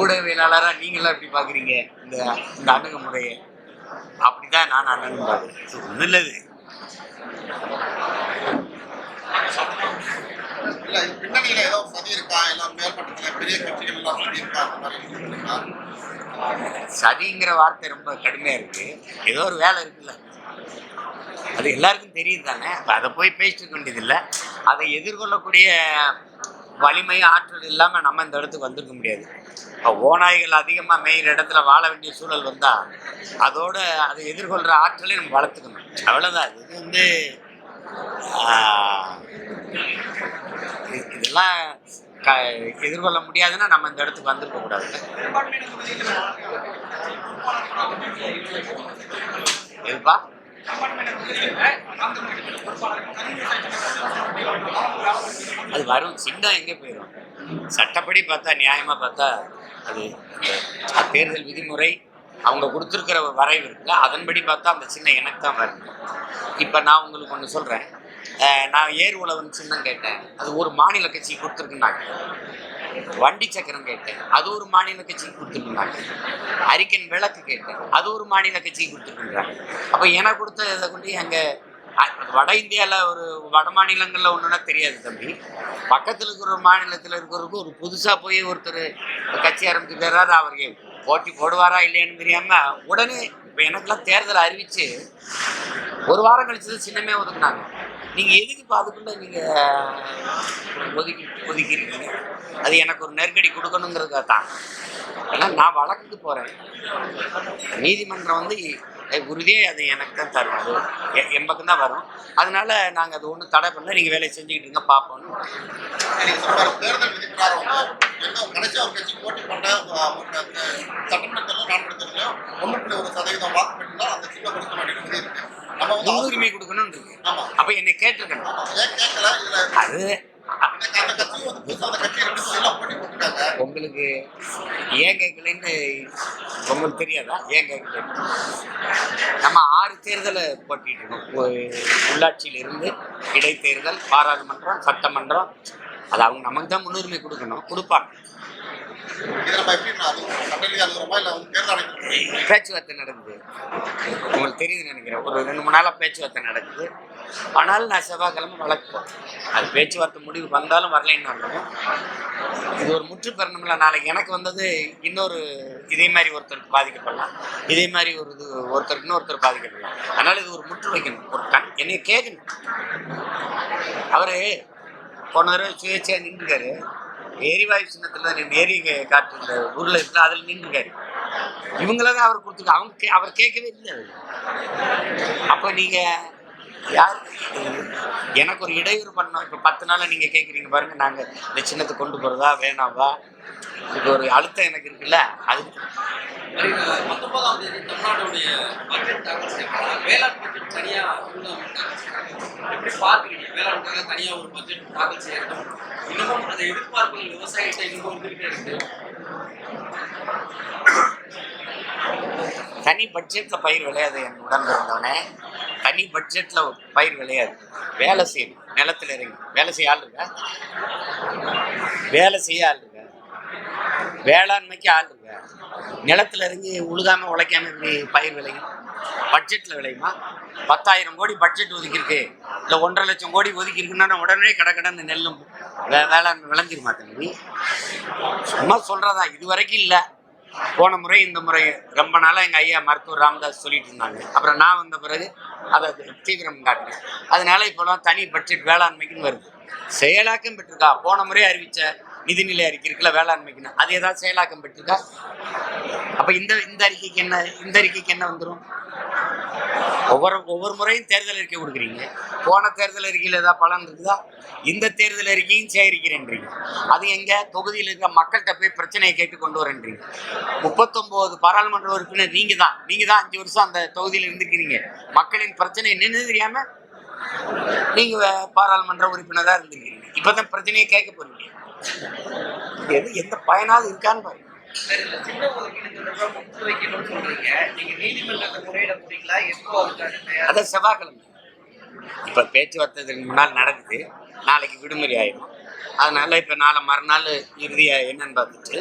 ஊடகவியலாளராக நீங்களாம் எப்படி பார்க்குறீங்க இந்த இந்த அணுகுமுறையை? அப்படிதான் நான் அண்ணன் பார்க்குறேன். ஒன்றும் இல்லை பின்னணியில ஏதோ சதி இருக்கா? எல்லாம் மேல்மட்டத்துல பெரிய கட்சிகள் எல்லாம் சதி இருக்கா? அந்த மாதிரி சதிங்கிற வார்த்தை ரொம்ப கடுமையா இருக்கு. ஏதோ ஒரு வேலை இருக்குல்ல, அது எல்லாருக்கும் தெரியுது தானே. அதை போய் பேசிட்டு வேண்டியதில்லை. அதை எதிர்கொள்ளக்கூடிய வலிமை ஆற்றல் இல்லாமல் நம்ம இந்த இடத்துக்கு வந்திருக்க முடியாது. இப்போ ஓநாய்கள் அதிகமாக மேயிற இடத்துல வாழ வேண்டிய சூழல் வந்தால் அதோட அதை எதிர்கொள்கிற ஆற்றலை நம்ம வளர்த்துக்கணும். அவ்வளோதான். இது வந்து இதெல்லாம் எதிர்கொள்ள முடியாதுன்னா நம்ம இந்த இடத்துக்கு வந்திருக்க கூடாது. எதுப்பா? அது வரும். சின்னம் எங்கே போயிடும்? சட்டப்படி பார்த்தா, நியாயமாக பார்த்தா, அது தேர்தல் விதிமுறை அவங்க கொடுத்துருக்கிற வரைவு இருக்குல்ல, அதன்படி பார்த்தா அந்த சின்னம் எனக்கு தான் வரும். இப்போ நான் உங்களுக்கு ஒன்று சொல்கிறேன். நான் ஏர் உழவன் சின்னம் கேட்டேன், அது ஒரு மாநில கட்சி கொடுத்துருக்குன்னாங்க. வண்டி சக்கரம் கேட்டேன், அது ஒரு மாநில கட்சிக்கு கொடுத்துருக்குறாங்க. அரிக்கன் விளக்கு கேட்டேன், அது ஒரு மாநில கட்சிக்கு கொடுத்துருக்குறாங்க. அப்போ எனக்கு கொடுத்த இதை கொண்டு அங்கே வட இந்தியாவில் ஒரு வட மாநிலங்களில் ஒன்றுனா தெரியாது தம்பி. பக்கத்தில் இருக்கிற ஒரு மாநிலத்தில் இருக்கிறவருக்கு ஒரு புதுசாக போய் ஒருத்தர் கட்சி ஆரம்பிச்சுக்கிறாரு, அவருக்கு போட்டி போடுவாரா இல்லையான்னு தெரியாமல் உடனே இப்போ எனக்கெல்லாம் தேர்தல் அறிவித்து ஒரு வாரம் கழிச்சு சின்னமே ஒதுக்குனாங்க. நீங்கள் எதுக்கு இப்போ அதுக்குள்ளே நீங்கள் ஒதுக்கிருக்கீங்க? அது எனக்கு ஒரு நெருக்கடி கொடுக்கணுங்கிறதுக்காக தான். ஏன்னா நான் வழக்குக்கு போகிறேன். நீதிமன்றம் வந்து உறுதியே அது எனக்கு தான் தரும். அது என் பக்கம் தான் வரும். அதனால நாங்கள் அது ஒன்றும் தடை பண்ணல. நீங்கள் வேலையை செஞ்சுக்கிட்டு இருங்க, பார்ப்போம். தேர்தல் விதிமுறை கடைசி ஒரு கட்சி போட்டி பண்ண சட்டமன்றத்திலும் நாடாளுமன்றத்திலும் 1.1% வாக்கு பெற்றா அந்த சின்ன கொடுக்க மாட்டேங்குது. முன்னுரிமை கொடுக்கணும் இருக்கு. அப்ப என்னை கேட்டிருக்கணும். அது உங்களுக்கு ஏன் கேட்கலன்னு உங்களுக்கு தெரியாதா? ஏன் கேட்கல? நம்ம 6 தேர்தலை போட்டிட்டு இருக்கோம். உள்ளாட்சியிலிருந்து இடைத்தேர்தல், பாராளுமன்றம், சட்டமன்றம். அது அவங்க நமக்கு தான் முன்னுரிமை கொடுக்கணும், கொடுப்பாங்க. பேச்சுவார்த்தை நடக்குது, உங்களுக்கு தெரியுதுன்னு நினைக்கிறேன். ஒரு 2-3 நாளாக பேச்சுவார்த்தை நடக்குது. ஆனாலும் நான் செவ்வாய்க்கிழமை வழக்கு போகிறேன். அது பேச்சுவார்த்தை முடிவு வந்தாலும் வரலைன்னு. இது ஒரு முற்று பெறணும்ல. நாளைக்கு எனக்கு வந்தது இன்னொரு இதே மாதிரி ஒருத்தருக்கு பாதிக்கப்படலாம், இதே மாதிரி ஒருத்தருக்கு இன்னொருத்தர் பாதிக்கப்படலாம். அதனால இது ஒரு முற்று வைக்கணும். ஒரு என்னைய கேட்கணும். அவரு போன தடவை சுயேட்சையாக நின்றுக்காரு. எரிவாயு சின்னத்தில் ஏரி காற்று இந்த ஊரில் இருக்குல்ல, அதில் நின்றுக்காரு. இவங்களதான் அவர் கொடுத்துருக்க. அவர் கேட்கவே இல்லை. அப்போ நீங்கள் யார் எனக்கு ஒரு இடையூறு பண்ணோம்? இப்போ 10 நாளாக நீங்கள் கேட்குறீங்க பாருங்க, நாங்கள் இந்த சின்னத்தை கொண்டு போகிறதா வேணாவா? இப்போ ஒரு அழுத்தம் எனக்கு இருக்குல்ல. அது 19ஆம் தேதி தமிழ்நாடுடைய பட்ஜெட் தாக்கல் செய்யப்படாது. வேளாண் பட்ஜெட் தனியாக எப்படி பார்க்குறீங்க? வேளாண்காக தனியாக ஒரு பட்ஜெட் தாக்கல் செய்யணும். இன்னமும் அதை எதிர்பார்ப்பு விவசாயிகிட்ட இன்னும் வந்துகிட்டே இருக்கு. தனி பட்ஜெட்ல பயிர் விளையாது. என் உடம்பு இருந்தவனே, தனி பட்ஜெட்ல பயிர் விளையாது. வேலை செய்யணும். நிலத்துல இறங்கி வேலை செய்ய ஆள் இருக்கா? வேலை செய்ய ஆள் இருக்கா? வேளாண்மைக்கு ஆள் இருக்கா? நிலத்துல இறங்கி உழுகாம உழைக்காம இப்படி பயிர் விளையும்? பட்ஜெட்ல விளையுமா? 10,000 கோடி பட்ஜெட் ஒதுக்கிருக்கு, இல்லை 1.5 லட்சம் கோடி ஒதுக்கி இருக்குன்னா உடனே கடை நெல்லும் வேளாண்மை விளைஞ்சிருமா தம்பி? சும்மா சொல்றதா? இது வரைக்கும் இல்லை. போன முறை இந்த முறை ரொம்ப நாளாக எங்கள் ஐயா மருத்துவர் ராமதாஸ் சொல்லிட்டு இருந்தாங்க. அப்புறம் நான் வந்த பிறகு அதை தீவிரம் காட்டினேன். அதனால இப்போலாம் தனி பட்ஜெட் வேளாண்மைக்குன்னு வருது. செயலாக்கம் பெற்றிருக்கா? போன முறை அறிவித்த நிதிநிலை அறிக்கை இருக்குல்ல வேளாண்மைக்குன்னு, அது ஏதாவது செயலாக்கம் பெற்றிருக்கா? அப்போ இந்த அறிக்கைக்கு என்ன வந்துடும்? ஒவ்வொரு முறையும் தேர்தல் அறிக்கை கொடுக்குறீங்க. போன தேர்தல் அறிக்கையில் ஏதாவது பலன் இருக்குதா? இந்த தேர்தல் அறிக்கையும் சேகரிக்கிறேன்றீங்க. அது எங்க தொகுதியில் இருக்கிற மக்கள்கிட்ட போய் பிரச்சனையை கேட்டு கொண்டு வரேன்றீங்க. 39 பாராளுமன்ற உறுப்பினர் நீங்க தான் 5 வருஷம் அந்த தொகுதியில் இருந்துக்கிறீங்க. மக்களின் பிரச்சனை என்னன்னு தெரியாம நீங்க பாராளுமன்ற உறுப்பினராக இருந்துக்கிறீங்க. இப்பதான் பிரச்சனையை கேட்க போறீங்க. எந்த பயனாவது இருக்கான்னு பாருங்க. அதான் செவ்வாய்க்கிழமை இப்ப பேச்சுவார்த்தை முன்னால் நடக்குது. நாளைக்கு விடுமுறை ஆயிடும். அதனால இப்ப நாளை மறுநாள் இறுதியா என்னன்னு பார்த்துட்டு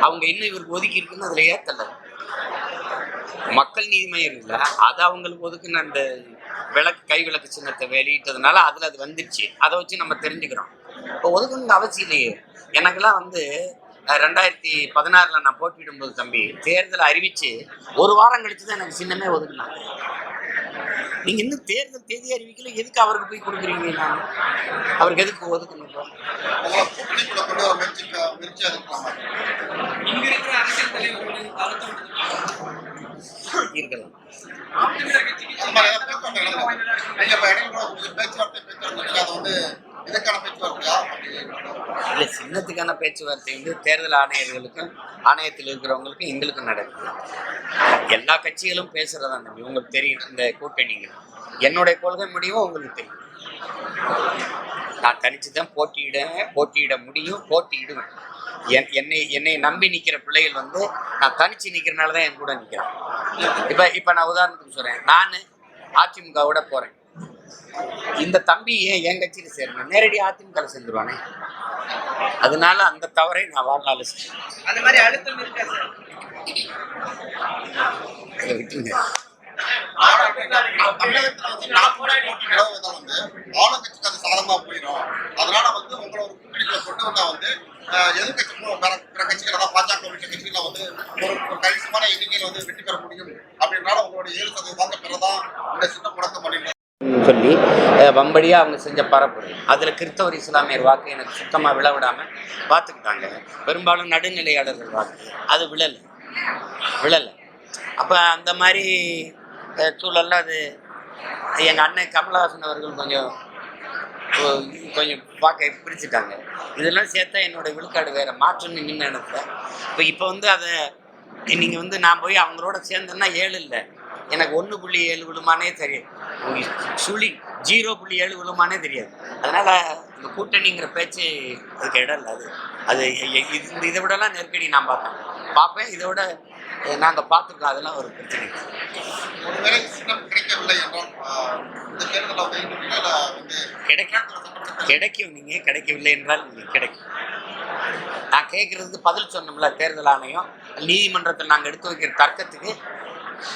அவங்க இன்னும் இவருக்கு ஒதுக்கி இருக்குன்னு அதில் ஏற்றல. மக்கள் நீதி மய்யம் இருக்குல்ல, அது அவங்களுக்கு ஒதுக்குன்னு அந்த கை விளக்கு சின்னத்தை வெளியிட்டதுனால அதில் அது வந்துடுச்சு. அதை வச்சு நம்ம தெரிஞ்சுக்கிறோம். இப்போ ஒதுக்கணுங்க அவசியம் இல்லையே. எனக்கெல்லாம் 2016 நான் போட்டியிடும்போது தம்பி தேர்தலை அறிவிச்சு 1 வாரம் கழிச்சு தான் எனக்கு சின்னமே ஒதுக்குனாங்க. நீங்க இன்னும் தேர்தல் தேதி அறிவிக்கல, எதுக்கு அவருக்கு போய் கொடுக்குறீங்க? நான் அவருக்கு எதுக்கு ஒதுக்கணும்? உங்களை கூட்டணிக்குள்ள கொண்டு வர முயற்சி எடுக்கலாமா? இங்க இருக்கிற அரசியல் தலைவர்களின் அழுத்தம் இருக்கலாம். அந்த மாதிரி ஏதாவது பேச்சுவார்த்தை நடந்ததா? நீங்க இப்ப இடையில கூட கொஞ்சம் பேச்சுவார்த்தை இருந்துச்சு. அது வந்து இதற்கான பேச்சுவார்த்தையா? இல்லை, சின்னத்துக்கான பேச்சுவார்த்தை வந்து தேர்தல் ஆணையர்களுக்கும் ஆணையத்தில் இருக்கிறவங்களுக்கும் எங்களுக்கும் நடக்குது. எல்லா கட்சிகளும் பேசுறதா தம்பி, உங்களுக்கு தெரியும். இந்த கூட்டணிங்க என்னுடைய கொள்கை முடிவும் உங்களுக்கு தெரியும். நான் தனிச்சு தான் போட்டியிட முடியும், போட்டியிடுவேன். என்னை நம்பி நிற்கிற பிள்ளைகள் வந்து நான் தனிச்சு நிற்கிறனால தான் என் கூட நிற்கிறேன். இப்போ நான் உதாரணத்துக்கு சொல்கிறேன். நான் அதிமுகவோட போகிறேன். இந்த தம்பி என் கட்சியில் சேரணும், நேரடியாக அதிமுக சேர்ந்துருவானே. அதனால அந்த தவறை நான் வாழ்நாள் அந்த மாதிரி அழுத்தம் இருக்கா சார்? அதை விட்டுருங்க. தமிழகத்துல வந்து 4 போட்டி நிலவுவதால் வந்து ஆளுங்கட்சிக்கு அது சாதகமா போயிடும். அதனால வந்து உங்களை ஒரு கூட்டணிக்குள்ள கொண்டு வந்தா வந்து எதிர்கட்சிகளும் பிற கட்சிகள், அதாவது பாஜக உள்ளிட்ட கட்சிகளை வந்து ஒரு கணிசமான எண்ணிக்கையில் வந்து வெற்றி பெற முடியும். அப்படின்னால உங்களுடைய 7% வாங்க பெறதான் இந்த சின்ன முடக்கம் பண்ணிடுறாங்க சொல்லி வம்படியாக அவங்க செஞ்ச பரப்புரை. அதில் கிறிஸ்தவர் இஸ்லாமியர் வாக்கு எனக்கு சுத்தமாக விழவிடாமல் பார்த்துக்கிட்டாங்க. பெரும்பாலும் நடுநிலையாளர்கள் வாக்கு அது விழலை. அப்போ அந்த மாதிரி சூழலில் அது எங்கள் அண்ணன் கமலஹாசன் அவர்கள் கொஞ்சம் பார்க்க பிரிச்சுட்டாங்க. இதெல்லாம் சேர்த்தா என்னோட விழுக்காடு வேறு மாற்றம்னு நின்று நினைப்பேன். இப்போ வந்து அதை நீங்கள் வந்து நான் போய் அவங்களோட சேர்ந்தேன்னா 7 இல்லை, எனக்கு 1.7 விழுமானே தெரியும். 0.7 விழுமானே தெரியாது. அதனால் இந்த கூட்டணிங்கிற பேச்சு அதுக்கு இடம் இல்லை. அது இதை விடலாம் நெருக்கடி நான் பார்ப்பேன். இதை விட நாங்கள் பார்த்துருக்கோம். அதெல்லாம் ஒரு பிரச்சனை. ஒருவேளை சின்னம் கிடைக்கவில்லை என்றால் இந்த தேர்தலில் கிடைக்கும். நீங்கள் கிடைக்கவில்லை என்றால் கிடைக்கும். நான் கேட்கறதுக்கு பதில் சொன்னோம்ல. தேர்தல் ஆணையம் நீதிமன்றத்தில் நாங்கள் எடுத்து வைக்கிற தர்க்கத்துக்கு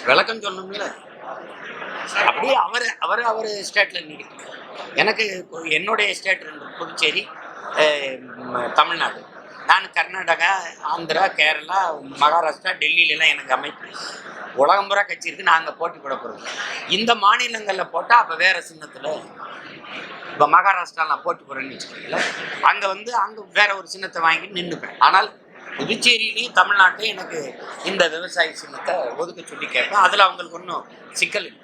விளக்கம் சொல்லணும்ல. அப்படியே அவர் ஸ்டேட்டில் நீடிக்கும். எனக்கு என்னுடைய ஸ்டேட் 2, புதுச்சேரி, தமிழ்நாடு. நான் கர்நாடகா, ஆந்திரா, கேரளா, மகாராஷ்டிரா, டெல்லியிலலாம் எனக்கு அமைப்பு உலகம் பூரா கட்சி இருக்குது. நாங்கள் போட்டி போட போகிறோம். இந்த மாநிலங்களில் போட்டால் அப்போ வேறு சின்னத்தில். இப்போ மகாராஷ்டிராவில் நான் போட்டி போடுறேன்னு வச்சுக்கோங்களேன். அங்கே வேற ஒரு சின்னத்தை வாங்கிட்டு நின்றுப்பேன். ஆனால் புதுச்சேரியிலையும் தமிழ்நாட்டிலையும் எனக்கு இந்த விவசாய சின்னத்தை ஒதுக்க சொல்லி கேட்பேன். அதில் அவங்களுக்கு ஒன்றும் சிக்கல் இல்லை.